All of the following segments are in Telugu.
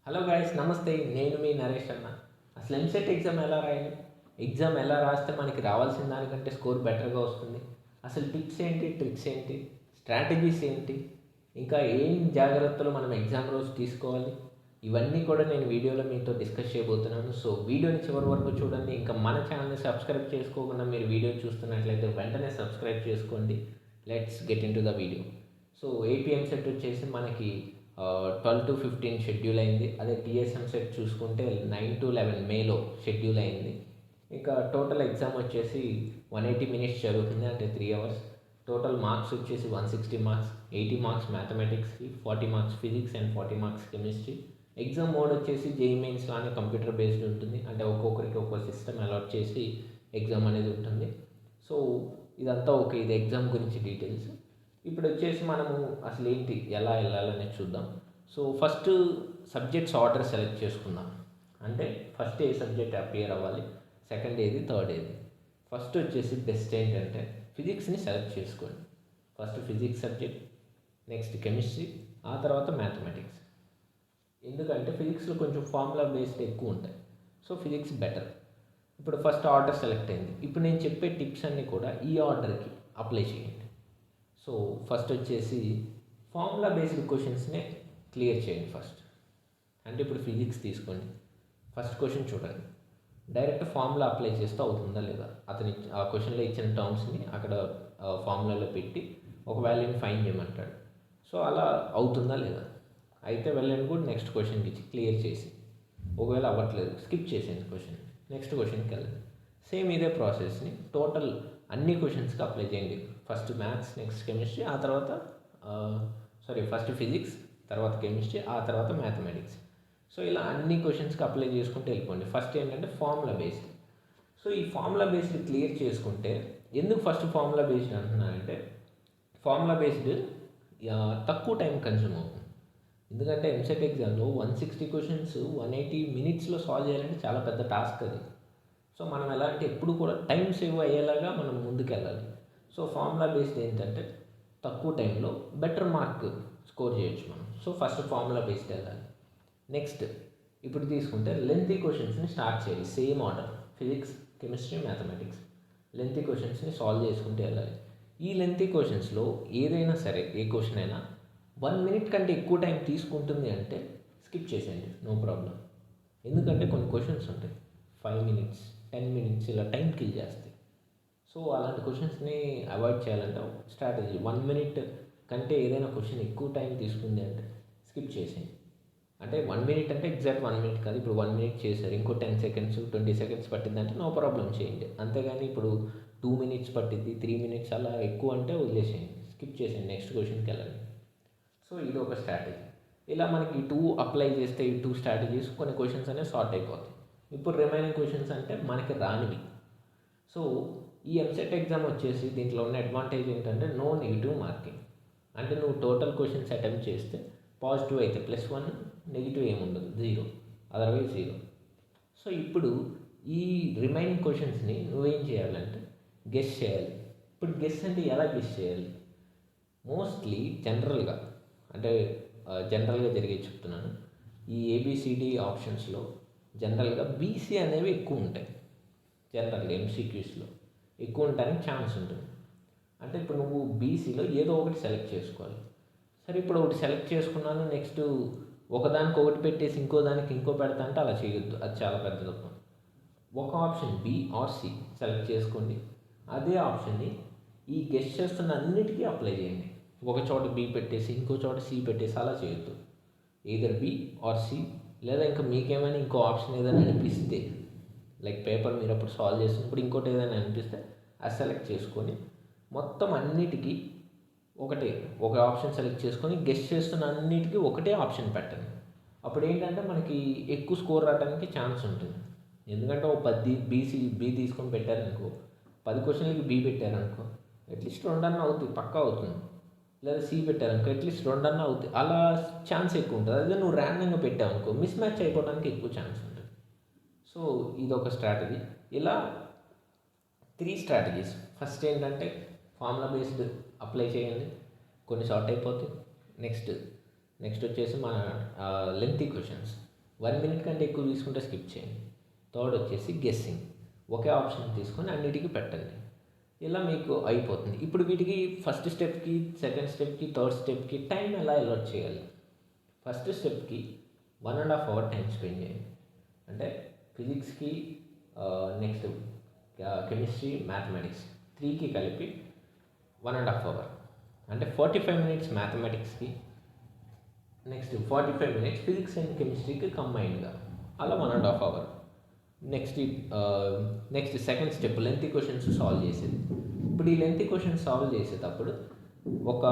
హలో గైస్, నమస్తే. నేను మీ నరేష్ అన్న. అసలు ఎంసెట్ ఎగ్జామ్ ఎలా రాయాలి? ఎగ్జామ్ ఎలా రాస్తే మనకి రావాల్సిన దానికంటే స్కోర్ బెటర్గా వస్తుంది? అసలు టిప్స్ ఏంటి, ట్రిక్స్ ఏంటి, స్ట్రాటజీస్ ఏంటి, ఇంకా ఏం జాగ్రత్తలు మనం ఎగ్జామ్ రోజు తీసుకోవాలి? ఇవన్నీ కూడా నేను వీడియోలో మీతో డిస్కస్ చేయబోతున్నాను. సో వీడియోని చివరి వరకు చూడండి. ఇంకా మన ఛానల్ని సబ్స్క్రైబ్ చేసుకోకుండా మీరు వీడియో చూస్తున్నట్లయితే వెంటనే సబ్స్క్రైబ్ చేసుకోండి. Let's get in to the video. So AP EAMCET వచ్చేసి మనకి 12-15 షెడ్యూల్ అయింది. అదే టీఎస్ఎం సెట్ చూసుకుంటే 9-11 మేలో షెడ్యూల్ అయింది. ఇంకా టోటల్ ఎగ్జామ్ వచ్చేసి 180 మినిట్స్ జరుగుతుంది, అంటే 3 అవర్స్. టోటల్ మార్క్స్ వచ్చేసి 160 మార్క్స్, 80 మార్క్స్ మ్యాథమెటిక్స్కి, 40 marks physics and 40 marks chemistry. Exam mode వచ్చేసి జేఈఈ మెయిన్స్ లానే కంప్యూటర్ బేస్డ్ ఉంటుంది, అంటే ఒక్కొక్కరికి ఒక్కో సిస్టమ్ అలాట్ చేసి ఎగ్జామ్ అనేది ఉంటుంది. సో ఇదంతా ఓకే, ఇది ఎగ్జామ్ గురించి డీటెయిల్స్. ఇప్పుడు వచ్చేసి మనము అసలు ఏంటి, ఎలా వెళ్ళాలనేది చూద్దాం. So first subjects order select చేసుకుందాం. అంటే ఫస్ట్ ఏ సబ్జెక్ట్ అపియర్ అవ్వాలి, సెకండ్ ఏది, థర్డ్ ఏది. ఫస్ట్ వచ్చేసి బెస్ట్ ఏంటంటే ఫిజిక్స్ని సెలెక్ట్ చేసుకోండి. First physics subject, next chemistry, ఆ తర్వాత మ్యాథమెటిక్స్. ఎందుకంటే ఫిజిక్స్లో కొంచెం ఫార్ములా బేస్డ్ ఎక్కువ ఉంటాయి. So physics better. ఇప్పుడు ఫస్ట్ ఆర్డర్ సెలెక్ట్ అయింది. ఇప్పుడు నేను చెప్పే టిప్స్ అన్నీ కూడా ఈ ఆర్డర్కి అప్లై చేయండి. సో ఫస్ట్ వచ్చేసి ఫార్ములా బేస్డ్ క్వశ్చన్స్నే క్లియర్ చేయండి ఫస్ట్. అంటే ఇప్పుడు ఫిజిక్స్ తీసుకోండి, ఫస్ట్ క్వశ్చన్ చూడండి, డైరెక్ట్ ఫార్ములా అప్లై చేస్తే అవుతుందా లేదా. అతని ఆ క్వశ్చన్లో ఇచ్చిన టర్మ్స్ని అక్కడ ఫార్ములాలో పెట్టి ఒక వాల్యూని ఫైండ్ చేయమంటాడు. సో అలా అవుతుందా లేదా, అయితే వెళ్ళండి కూడా నెక్స్ట్ క్వశ్చన్కి ఇచ్చి క్లియర్ చేసి, ఒకవేళ అవ్వట్లేదు స్కిప్ చేసేయండి క్వశ్చన్, నెక్స్ట్ క్వశ్చన్కి వెళ్ళండి. సేమ్ ఇదే ప్రాసెస్ని టోటల్ అన్ని క్వశ్చన్స్కి అప్లై చేయండి. ఫస్ట్ మ్యాథ్స్, నెక్స్ట్ కెమిస్ట్రీ, ఆ తర్వాత ఫస్ట్ ఫిజిక్స్, తర్వాత కెమిస్ట్రీ, ఆ తర్వాత మ్యాథమెటిక్స్. సో ఇలా అన్ని క్వశ్చన్స్కి అప్లై చేసుకుంటూ వెళ్ళిపోండి. ఫస్ట్ ఏంటంటే ఫార్ములా బేస్డ్. సో ఈ ఫార్ములా బేస్డ్ క్లియర్ చేసుకుంటే, ఎందుకు ఫస్ట్ ఫార్ములా బేస్డ్ అంటున్నానంటే, ఫార్ములా బేస్డ్ తక్కువ టైం కన్జ్యూమ్ అవుతుంది. ఎందుకంటే ఎంసెట్ ఎగ్జామ్లో 160 క్వశ్చన్స్ 180 మినిట్స్లో సాల్వ్ చేయాలంటే చాలా పెద్ద టాస్క్ అది. సో మనం ఎలా అంటే ఎప్పుడు కూడా టైం సేవ్ అయ్యేలాగా మనం ముందుకెళ్ళాలి. సో ఫార్ములా బేస్డ్ ఏంటంటే తక్కువ టైంలో బెటర్ మార్క్ స్కోర్ చేయొచ్చు మనం. సో ఫస్ట్ ఫార్ములా బేస్డ్ వెళ్ళాలి. నెక్స్ట్ ఇప్పుడు తీసుకుంటే లెంతీ క్వశ్చన్స్ని స్టార్ట్ చేయాలి. Same order, physics, chemistry, mathematics. Lengthy క్వశ్చన్స్ని సాల్వ్ చేసుకుంటూ వెళ్ళాలి. ఈ లెంతీ క్వశ్చన్స్లో ఏదైనా సరే, ఏ క్వశ్చన్ అయినా 1 మినిట్ కంటే ఎక్కువ టైం తీసుకుంటుంది అంటే స్కిప్ చేసేయండి, నో ప్రాబ్లం. ఎందుకంటే కొన్ని క్వశ్చన్స్ ఉంటాయి 5 మినిట్స్, 10 మినిట్స్ ఇలా టైం కిల్ చేస్తాయి. సో అలాంటి క్వశ్చన్స్ని అవాయిడ్ చేయాలంటే స్ట్రాటజీ 1 మినిట్ కంటే ఏదైనా క్వశ్చన్ ఎక్కువ టైం తీసుకుంది అంటే స్కిప్ చేసేయండి. అంటే 1 మినిట్ అంటే ఎగ్జాక్ట్ 1 మినిట్ కాదు. ఇప్పుడు 1 మినిట్ చేశారు, ఇంకో 10 సెకండ్స్ 20 సెకండ్స్ పట్టిందంటే నో ప్రాబ్లం చేయండి. అంతేగాని ఇప్పుడు 2 మినిట్స్ పట్టింది, 3 మినిట్స్ అలా ఎక్కువ అంటే వదిలేసేయండి, స్కిప్ చేసేయండి, నెక్స్ట్ క్వశ్చన్కి వెళ్ళండి. సో ఇది ఒక స్ట్రాటజీ. ఇలా మనకి 2 అప్లై చేస్తే ఈ 2 స్ట్రాటజీస్ కొన్ని క్వశ్చన్స్ అనేవి సార్ట్ అయిపోతాయి. ఇప్పుడు రిమైనింగ్ క్వశ్చన్స్ అంటే మనకి రానివి. సో ఈ ఎంసెట్ ఎగ్జామ్ వచ్చేసి దీంట్లో ఉన్న అడ్వాంటేజ్ ఏంటంటే నో నెగిటివ్ మార్కింగ్. అంటే నువ్వు టోటల్ క్వశ్చన్స్ అటెంప్ట్ చేస్తే పాజిటివ్ అయితే +1, నెగిటివ్ ఏముండదు, 0, అదర్వైజ్ 0. సో ఇప్పుడు ఈ రిమైనింగ్ క్వశ్చన్స్ని నువ్వేం చేయాలంటే గెస్ చేయాలి. ఇప్పుడు గెస్ అంటే ఎలా గెస్ చేయాలి? మోస్ట్లీ జనరల్గా, అంటే జనరల్గా జరిగే చెప్తున్నాను. ఈ ఏబిసిడి ఆప్షన్స్లో జనరల్గా బీసీ అనేవి ఎక్కువ ఉంటాయి. జనరల్గా ఎంసీక్యూస్లో ఎక్కువ ఉండడానికి ఛాన్స్ ఉంటుంది. అంటే ఇప్పుడు నువ్వు బీసీలో ఏదో ఒకటి సెలెక్ట్ చేసుకోవాలి. సరే ఇప్పుడు ఒకటి సెలెక్ట్ చేసుకున్నాను, నెక్స్ట్ ఒకదానికి ఒకటి పెట్టేసి ఇంకో దానికి ఇంకో పెడతా అంటే అలా చేయొద్దు, అది చాలా పెద్ద తప్పు. ఒక option B or C select చేసుకోండి. అదే ఆప్షన్ని ఈ గెస్ట్ చేస్తున్న అన్నిటికీ అప్లై చేయండి. ఒక చోట బి పెట్టేసి ఇంకో చోట సి పెట్టేసి అలా చేయొద్దు. ఈదర్ బి ఆర్ సి, లేదా ఇంకా మీకేమైనా ఇంకో ఆప్షన్ ఏదైనా అనిపిస్తే, లైక్ పేపర్ మీరు అప్పుడు సాల్వ్ చేసినప్పుడు ఇంకోటి ఏదైనా అనిపిస్తే అది సెలెక్ట్ చేసుకొని మొత్తం అన్నిటికీ ఒకటే ఒక ఆప్షన్ సెలెక్ట్ చేసుకొని గెస్ట్ చేస్తున్న అన్నిటికీ ఒకటే ఆప్షన్ పెట్టండి. అప్పుడు ఏంటంటే మనకి ఎక్కువ స్కోర్ రావడానికి ఛాన్స్ ఉంటుంది. ఎందుకంటే ఒక 10 బి తీసుకొని పెట్టారనుకో, 10 క్వశ్చన్లకి బి పెట్టారనుకో, అట్లీస్ట్ 2 అన్న అవుతుంది, పక్కా అవుతుంది. లేదా సి పెట్టారనుకో, అట్లీస్ట్ 2 అన్న అవుతుంది. అలా ఛాన్స్ ఎక్కువ ఉంటుంది. అదే నువ్వు ర్యాండమ్గా పెట్టావనుకో మిస్ మ్యాచ్ అయిపోవడానికి ఎక్కువ ఛాన్స్ ఉంటుంది. సో ఇదొక స్ట్రాటజీ. ఇలా 3 స్ట్రాటజీస్. ఫస్ట్ ఏంటంటే ఫార్ములా బేస్డ్ అప్లై చేయండి, కొన్ని సార్ట్ అయిపోతాయి. నెక్స్ట్ వచ్చేసి మన లెంతీ క్వశ్చన్స్. 1 మినిట్ కంటే ఎక్కువ తీసుకుంటే స్కిప్ చేయండి. థర్డ్ వచ్చేసి గెస్సింగ్. ఒకే ఆప్షన్ తీసుకొని అన్నిటికీ పెట్టండి. ఇలా మీకు అయిపోతుంది. ఇప్పుడు వీటికి ఫస్ట్ స్టెప్కి, సెకండ్ స్టెప్కి, థర్డ్ స్టెప్కి టైం ఎలా అలాట్ చేయాలి? ఫస్ట్ స్టెప్కి 1.5 అవర్ టైం స్పెండ్ చేయండి. అంటే ఫిజిక్స్కి, నెక్స్ట్ కెమిస్ట్రీ, మ్యాథమెటిక్స్ 3కి కలిపి 1.5 అవర్. అంటే 45 మినిట్స్ మ్యాథమెటిక్స్కి, నెక్స్ట్ 45 మినిట్స్ ఫిజిక్స్ అండ్ కెమిస్ట్రీకి కంబైన్డ్గా, అలా 1.5 hour. Next second step lengthy questions solve చేసేది. ఇప్పుడు ఈ లెంతీ క్వశ్చన్స్ సాల్వ్ చేసేటప్పుడు ఒక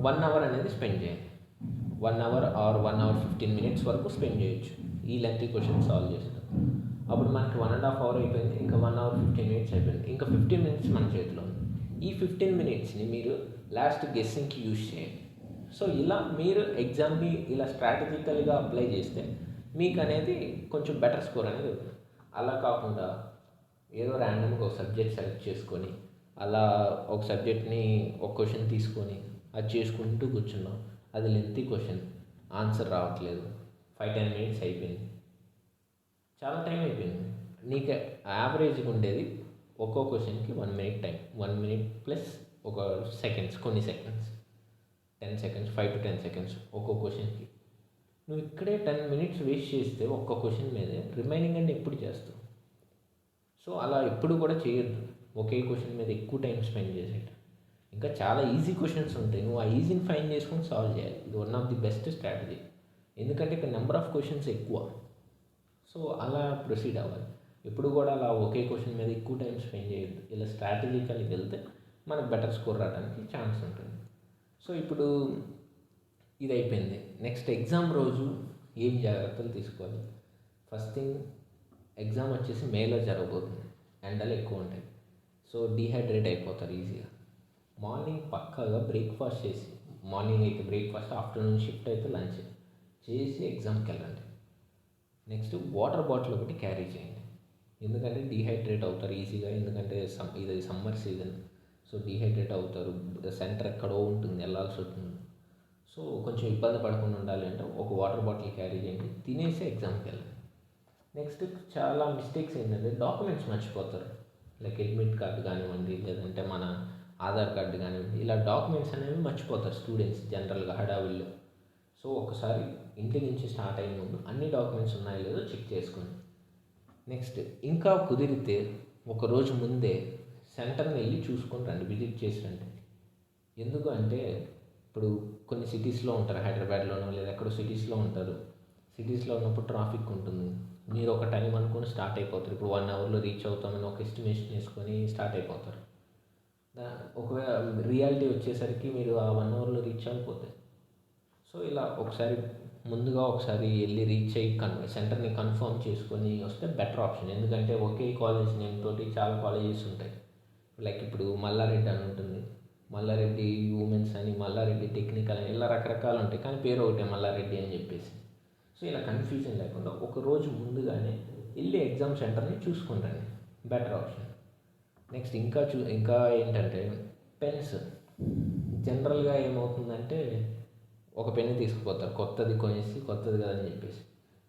1 అవర్ అనేది స్పెండ్ చేయండి. 1 అవర్ ఆర్ 1 అవర్ 15 మినిట్స్ వరకు స్పెండ్ చేయొచ్చు ఈ లెంతీ క్వశ్చన్స్ సాల్వ్ చేసేటప్పుడు. అప్పుడు మనకి 1.5 అవర్ అయిపోయింది, ఇంకా 1 అవర్ 15 మినిట్స్ అయిపోయింది, ఇంకా 15 మినిట్స్ మన చేతిలో ఉంది. ఈ 15 మినిట్స్ని మీరు లాస్ట్ గెస్సింగ్కి యూజ్ చేయండి. సో ఇలా మీరు ఎగ్జామ్ని ఇలా స్ట్రాటజికల్గా అప్లై చేస్తే మీకు అనేది కొంచెం బెటర్ స్కోర్ అనేది ఉంటుంది. అలా కాకుండా ఏదో ర్యాండమ్గా ఒక సబ్జెక్ట్ సెలెక్ట్ చేసుకొని అలా ఒక సబ్జెక్ట్ని ఒక క్వశ్చన్ తీసుకొని అది చేసుకుంటూ కూర్చున్నాం, అది లెంతీ క్వశ్చన్, ఆన్సర్ రావట్లేదు, 5-10 మినిట్స్ అయిపోయింది, చాలా టైం అయిపోయింది. నీకు యావరేజ్గా ఉండేది ఒక్కో క్వశ్చన్కి 1 మినిట్ టైం, 1 మినిట్ ప్లస్ ఒక సెకండ్స్, కొన్ని సెకండ్స్, 10 సెకండ్స్, 5 to 10 సెకండ్స్ ఒక్కో క్వశ్చన్కి. నువ్వు ఇక్కడే 10 మినిట్స్ వేస్ట్ చేస్తే ఒక్క క్వశ్చన్ మీదే రిమైనింగ్ అన్ని ఎప్పుడు చేస్తావు? సో అలా ఎప్పుడు కూడా చేయొద్దు, ఒకే క్వశ్చన్ మీద ఎక్కువ టైం స్పెండ్ చేసేట. ఇంకా చాలా ఈజీ క్వశ్చన్స్ ఉంటాయి, నువ్వు ఆ ఈజీని ఫైండ్ చేసుకొని సాల్వ్ చేయాలి. ఇది one of the best strategy, ఎందుకంటే ఇక్కడ నెంబర్ ఆఫ్ క్వశ్చన్స్ ఎక్కువ. సో అలా ప్రొసీడ్ అవ్వాలి. ఎప్పుడు కూడా అలా ఒకే క్వశ్చన్ మీద ఎక్కువ టైం స్పెండ్ చేయొద్దు. ఇలా స్ట్రాటజికల్గా వెళ్తే మనకు బెటర్ స్కోర్ రావడానికి ఛాన్స్ ఉంటుంది. సో ఇప్పుడు ఇది అయిపోయింది. నెక్స్ట్ ఎగ్జామ్ రోజు ఏం జాగ్రత్తలు తీసుకోవాలి? ఫస్ట్ థింగ్, ఎగ్జామ్ వచ్చేసి మేలో జరగబోతుంది, ఎండలు ఎక్కువ ఉంటాయి, సో డీహైడ్రేట్ అయిపోతారు ఈజీగా. మార్నింగ్ పక్కాగా బ్రేక్ఫాస్ట్ చేసి, మార్నింగ్ అయితే బ్రేక్ఫాస్ట్, ఆఫ్టర్నూన్ షిఫ్ట్ అయితే లంచ్ చేసి ఎగ్జామ్కి వెళ్ళండి. నెక్స్ట్ వాటర్ బాటిల్ ఒకటి క్యారీ చేయండి, ఎందుకంటే డీహైడ్రేట్ అవుతారు ఈజీగా. ఎందుకంటే ఇది సమ్మర్ సీజన్, సో డీహైడ్రేట్ అవుతారు, సెంటర్ ఎక్కడో ఉంటుంది, వెళ్ళాల్సి వస్తుంది. సో కొంచెం ఇబ్బంది పడకుండా ఉండాలి అంటే ఒక వాటర్ బాటిల్ క్యారీ చేయండి, తినేసి ఎగ్జామ్కి వెళ్ళండి. నెక్స్ట్ చాలా మిస్టేక్స్ ఏంటంటే డాక్యుమెంట్స్ మర్చిపోతారు, లైక్ అడ్మిట్ కార్డు కానివ్వండి, లేదంటే మన ఆధార్ కార్డు కానివ్వండి, ఇలా డాక్యుమెంట్స్ అనేవి మర్చిపోతారు స్టూడెంట్స్ జనరల్గా హడావిల్లో. సో ఒకసారి ఇంటి నుంచి స్టార్ట్ అయిన ముందు అన్ని డాక్యుమెంట్స్ ఉన్నాయో లేదో చెక్ చేసుకోండి. నెక్స్ట్ ఇంకా కుదిరితే ఒకరోజు ముందే సెంటర్ని వెళ్ళి చూసుకొని రండి, విజిట్ చేసి రండి. ఎందుకు అంటే ఇప్పుడు కొన్ని సిటీస్లో ఉంటారు, హైదరాబాద్లోనో లేదా ఎక్కడో సిటీస్లో ఉంటారు. సిటీస్లో ఉన్నప్పుడు ట్రాఫిక్ ఉంటుంది, మీరు ఒక టైం అనుకొని స్టార్ట్ అయిపోతారు. ఇప్పుడు 1 అవర్లో రీచ్ అవుతామని ఒక ఎస్టిమేషన్ వేసుకొని స్టార్ట్ అయిపోతారు. ఒకవేళ రియాలిటీ వచ్చేసరికి మీరు ఆ 1 అవర్లో రీచ్ అయిపోతే, సో ఇలా ఒకసారి ముందుగా ఒకసారి వెళ్ళి రీచ్ అయ్యి సెంటర్ని కన్ఫర్మ్ చేసుకొని వస్తే బెటర్ ఆప్షన్. ఎందుకంటే ఒకే కాలేజ్ నేమ్ తోటి చాలా కాలేజెస్ ఉంటాయి. లైక్ ఇప్పుడు మల్లారెడ్డి అని ఉంటుంది, మల్లారెడ్డి ఉమెన్స్ అని, మల్లారెడ్డి టెక్నికల్ అని, ఇలా రకరకాలు ఉంటాయి, కానీ పేరు ఒకటే మల్లారెడ్డి అని చెప్పేసి. సో ఇలా కన్ఫ్యూజన్ లేకుండా ఒక రోజు ముందుగానే వెళ్ళి ఎగ్జామ్ సెంటర్ని చూసుకుంటాను, బెటర్ ఆప్షన్. నెక్స్ట్ ఇంకా ఏంటంటే పెన్స్. జనరల్గా ఏమవుతుందంటే ఒక పెన్ తీసుకుపోతారు, కొత్తది కొనేసి, కొత్తది కదని చెప్పేసి,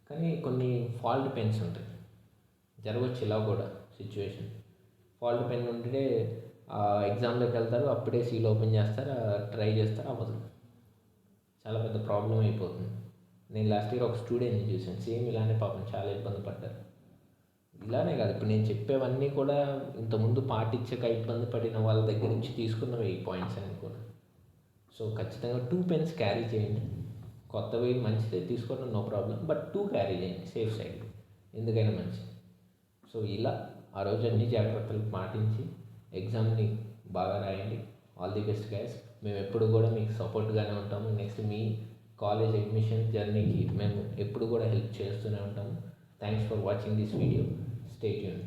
కానీ కొన్ని ఫాల్ట్ పెన్స్ ఉంటాయి. జరగవచ్చు ఇలా కూడా సిచ్యువేషన్. ఫాల్ట్ పెన్ ఉంటే ఎగ్జామ్లోకి వెళ్తారు, అప్పుడే సీల్ ఓపెన్ చేస్తారు, ట్రై చేస్తారు, అవ్వదు, చాలా పెద్ద ప్రాబ్లం అయిపోతుంది. నేను లాస్ట్ ఇయర్ ఒక స్టూడెంట్ని చూసాను, సేమ్ ఇలానే పాపం చాలా ఇబ్బంది పడ్డారు. ఇలానే కాదు, ఇప్పుడు నేను చెప్పేవన్నీ కూడా ఇంతకుముందు పాటించక ఇబ్బంది పడిన వాళ్ళ దగ్గర నుంచి తీసుకున్నవి ఈ పాయింట్స్ అన్నీ కూడా. సో ఖచ్చితంగా 2 పెన్స్ క్యారీ చేయండి, కొత్తవి మంచిదే తీసుకోవడం నో ప్రాబ్లం, బట్ 2 క్యారీ చేయండి, సేఫ్ సైడ్, ఎందుకైనా మంచిది. సో ఇలా ఆ రోజు అన్ని జాగ్రత్తలు పాటించి ఎగ్జామ్ని బాగా రాయండి. All the best guys. మేము ఎప్పుడు కూడా మీకు సపోర్ట్గానే ఉంటాము. నెక్స్ట్ మీ కాలేజ్ అడ్మిషన్ జర్నీకి మేము ఎప్పుడు కూడా హెల్ప్ చేస్తూనే ఉంటాము. Thanks for watching this video. Stay tuned.